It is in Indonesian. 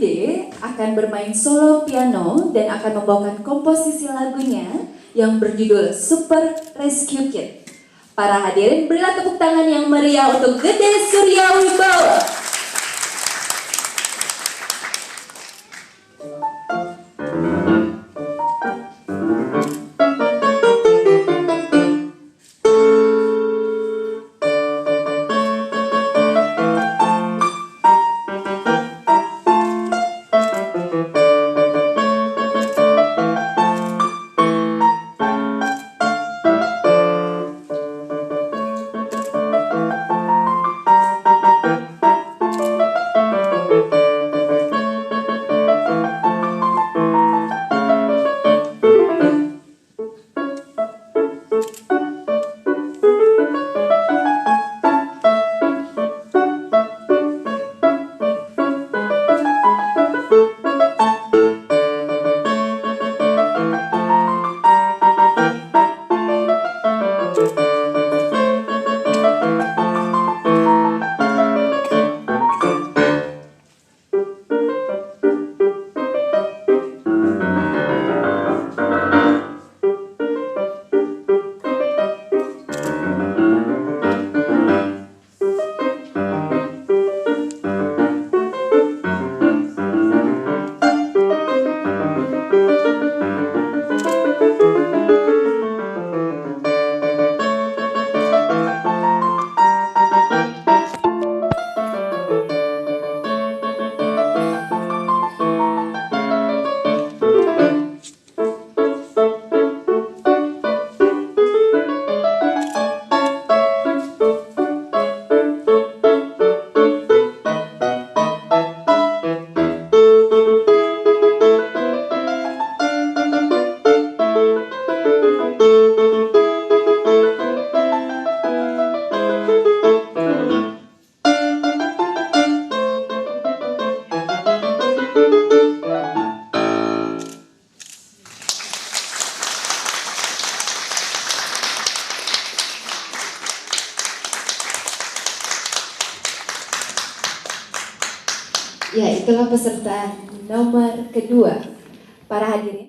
Gede akan bermain solo piano dan akan membawakan komposisi lagunya yang berjudul Super Rescue Kit. Para hadirin, berilah tepuk tangan yang meriah untuk Gede Surya Wibawa. Ya, itulah peserta nomor kedua. Para hadirin.